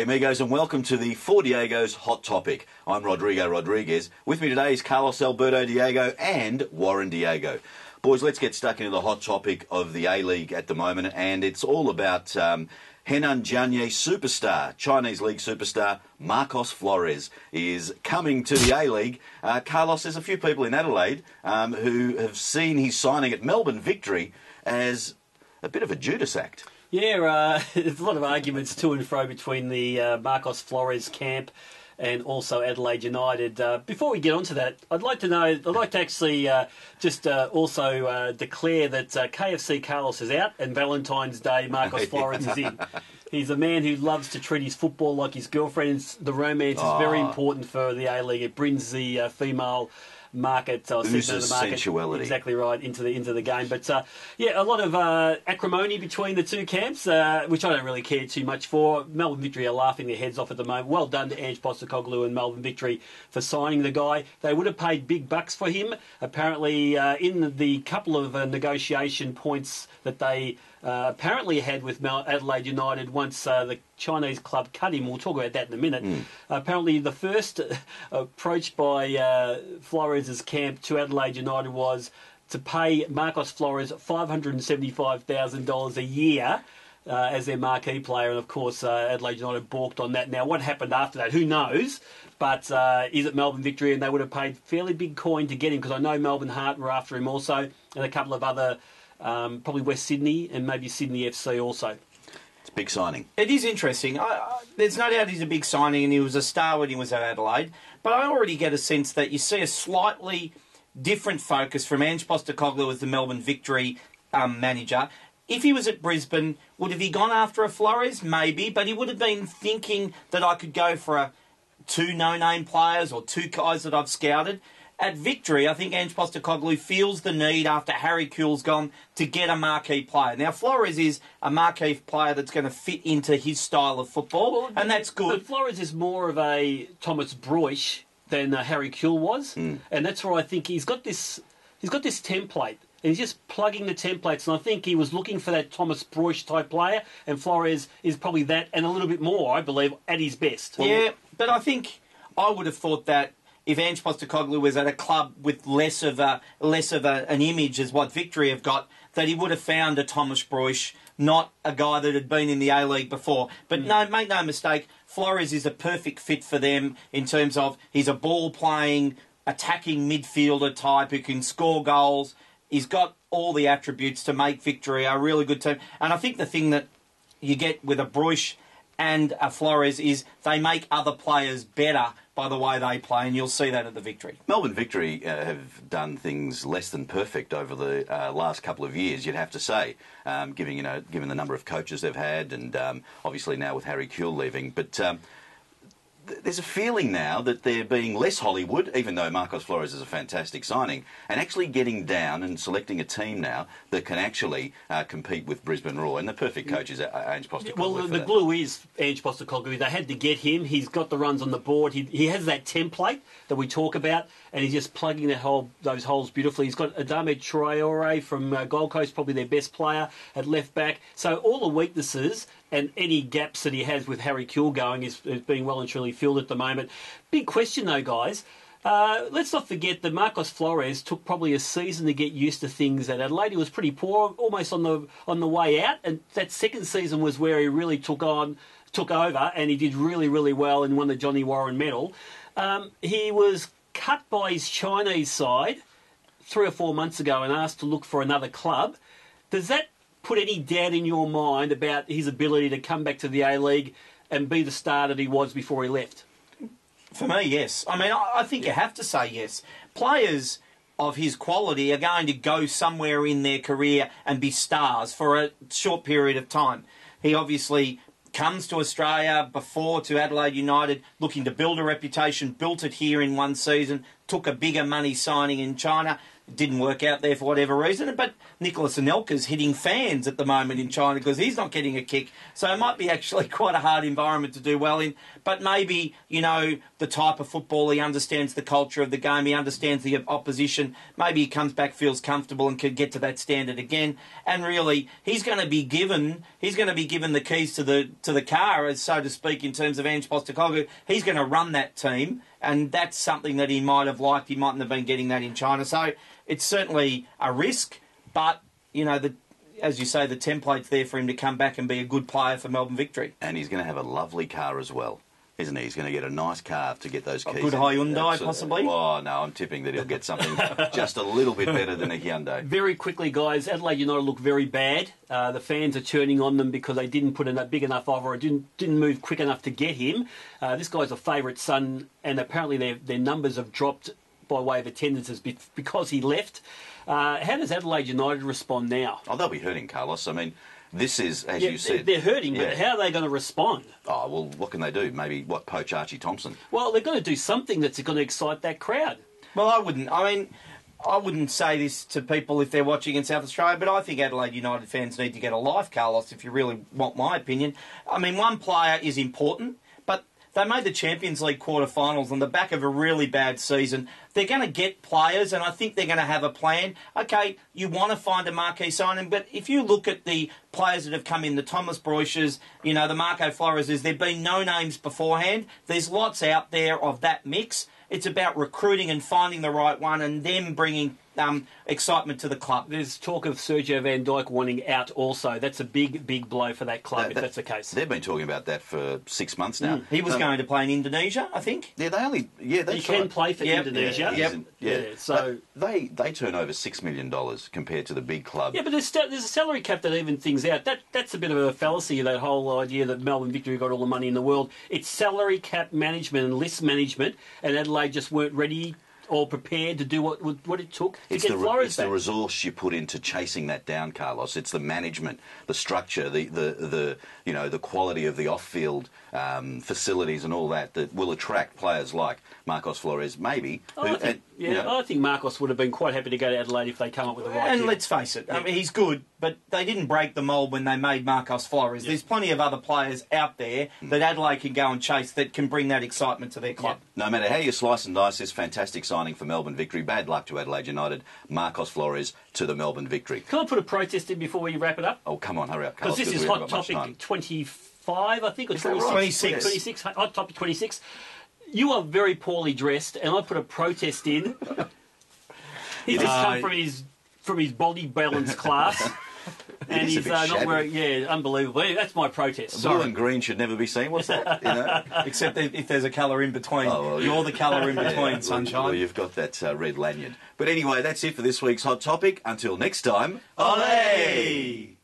amigos, and welcome to the Four Diego's Hot Topic. I'm Rodrigo Rodriguez. With me today is Carlos Alberto Diego and Warren Diego. Boys, let's get stuck into the hot topic of the A-League at the moment, and it's all about Henan Jianye superstar, Chinese League superstar Marcos Flores is coming to the A-League. Carlos, there's a few people in Adelaide who have seen his signing at Melbourne Victory as a bit of a Judas act. Yeah, there's a lot of arguments to and fro between the Marcos Flores camp and also Adelaide United. Before we get on to that, I'd like to actually also declare that KFC Carlos is out and Valentine's Day Marcos Flores is in. He's a man who loves to treat his football like his girlfriend. The romance is very important for the A-League. It brings the female market, oozes sensuality. Exactly right, into the game. But yeah, a lot of acrimony between the two camps, which I don't really care too much for. Melbourne Victory are laughing their heads off at the moment. Well done to Ange Postecoglou and Melbourne Victory for signing the guy. They would have paid big bucks for him. Apparently, in the couple of negotiation points that they apparently had with Adelaide United once the Chinese club cut him. We'll talk about that in a minute. Apparently the first approach by Flores' camp to Adelaide United was to pay Marcos Flores $575,000 a year as their marquee player, and of course Adelaide United balked on that. Now what happened after that, who knows, but is it Melbourne Victory, and they would have paid fairly big coin to get him, because I know Melbourne Heart were after him also, and a couple of other probably West Sydney and maybe Sydney FC also. It's a big signing. It is interesting. There's no doubt he's a big signing, and he was a star when he was at Adelaide. But I already get a sense that you see a slightly different focus from Ange Postecoglou as the Melbourne Victory manager. If he was at Brisbane, would have he gone after a Flores? Maybe, but he would have been thinking that I could go for two no-name players or two guys that I've scouted. At Victory, I think Ange Postecoglou feels the need, after Harry Kewell's gone, to get a marquee player. Now, Flores is a marquee player that's going to fit into his style of football, and that's good. But Flores is more of a Thomas Broich than Harry Kewell was, and that's where I think he's got this template, and he's just plugging the templates, and I think he was looking for that Thomas Broich type player, and Flores is probably that, and a little bit more, I believe, at his best. Yeah, but I think I would have thought that if Ange Postecoglou was at a club with less of an image as what Victory have got, that he would have found a Thomas Broich, not a guy that had been in the A-League before. But no, make no mistake, Flores is a perfect fit for them in terms of he's a ball-playing, attacking midfielder type who can score goals. He's got all the attributes to make Victory a really good team. And I think the thing that you get with a Broich and a Flores is they make other players better by the way they play, and you'll see that at the Victory. Melbourne Victory have done things less than perfect over the last couple of years, you'd have to say, given the number of coaches they've had, and obviously now with Harry Kewell leaving. But there's a feeling now that they're being less Hollywood, even though Marcos Flores is a fantastic signing, and actually getting down and selecting a team now that can actually compete with Brisbane Roar. And the perfect coach is Ange Postecoglou. Well, the glue is Ange Postecoglou. They had to get him. He's got the runs on the board. He has that template that we talk about, and he's just plugging those holes beautifully. He's got Adama Traore from Gold Coast, probably their best player at left back. So all the weaknesses and any gaps that he has with Harry Kewell going is being well and truly filled at the moment. Big question though, guys. Let's not forget that Marcos Flores took probably a season to get used to things at Adelaide. He was pretty poor, almost on the way out, and that second season was where he really took over, and he did really, really well and won the Johnny Warren medal. He was cut by his Chinese side 3 or 4 months ago and asked to look for another club. Does that put any doubt in your mind about his ability to come back to the A-League and be the star that he was before he left? For me, yes. I mean, I think you have to say yes. Players of his quality are going to go somewhere in their career and be stars for a short period of time. He obviously comes to Australia before to Adelaide United looking to build a reputation, built it here in one season, took a bigger money signing in China, didn't work out there for whatever reason. But Nicholas Anelka's hitting fans at the moment in China because he's not getting a kick. So it might be actually quite a hard environment to do well in. But maybe, the type of football, he understands the culture of the game, he understands the opposition. Maybe he comes back, feels comfortable and can get to that standard again. And really, he's going to be given the keys to the car, as so to speak, in terms of Ange Postecoglou. He's going to run that team. And that's something that he might have liked. He mightn't have been getting that in China. So it's certainly a risk. But, as you say, the template's there for him to come back and be a good player for Melbourne Victory. And he's going to have a lovely car as well, isn't he? He's going to get a nice car to get those keys. A good Hyundai, possibly? Oh, no, I'm tipping that he'll get something just a little bit better than a Hyundai. Very quickly, guys, Adelaide United look very bad. The fans are turning on them because they didn't put in a big enough offer or didn't move quick enough to get him. This guy's a favourite son, and apparently their numbers have dropped by way of attendances because he left. How does Adelaide United respond now? Oh, they'll be hurting, Carlos. I mean, this is, as you said... They're hurting, but how are they going to respond? Oh, well, what can they do? Maybe, poach Archie Thompson? Well, they're going to do something that's going to excite that crowd. Well, I wouldn't say this to people if they're watching in South Australia, but I think Adelaide United fans need to get a life, Carlos, if you really want my opinion. I mean, one player is important, but they made the Champions League quarterfinals on the back of a really bad season. They're going to get players, and I think they're going to have a plan. Okay, you want to find a marquee signing, but if you look at the players that have come in, the Thomas Broiches, the Marco Flores, there have been no names beforehand. There's lots out there of that mix. It's about recruiting and finding the right one and them bringing excitement to the club. There's talk of Sergio Van Dijk wanting out also. That's a big, big blow for that club if that's the case. They've been talking about that for 6 months now. He was going to play in Indonesia, I think. Yeah, that's He can play for Indonesia. Yeah. So they turn over $6 million compared to the big club. Yeah, but there's a salary cap that even things out. That's a bit of a fallacy, that whole idea that Melbourne Victory got all the money in the world. It's salary cap management and list management, and Adelaide just weren't ready or prepared to do what it took to get Flores back. It's the resource you put into chasing that down, Carlos. It's the management, the structure, the quality of the off-field facilities and all that will attract players like Marcos Flores, maybe. I think Marcos would have been quite happy to go to Adelaide if they come up with the right And deal. let's face it, I mean, he's good, but they didn't break the mould when they made Marcos Flores. There's plenty of other players out there that Adelaide can go and chase that can bring that excitement to their club. No matter how you slice and dice this fantastic signing for Melbourne Victory, bad luck to Adelaide United, Marcos Flores to the Melbourne Victory. Can I put a protest in before we wrap it up? Oh, come on, hurry up, Carlos. Because this is Hot Topic 25, I think, or 26. 26. 26. Hot Topic 26. You are very poorly dressed, and I put a protest in. He's just come from his body balance class. And he's not wearing... unbelievable. That's my protest. Blue and green should never be seen. What's that? Except if there's a colour in between. You're the colour in between, sunshine. Well, you've got that red lanyard. But anyway, that's it for this week's Hot Topic. Until next time, Olé!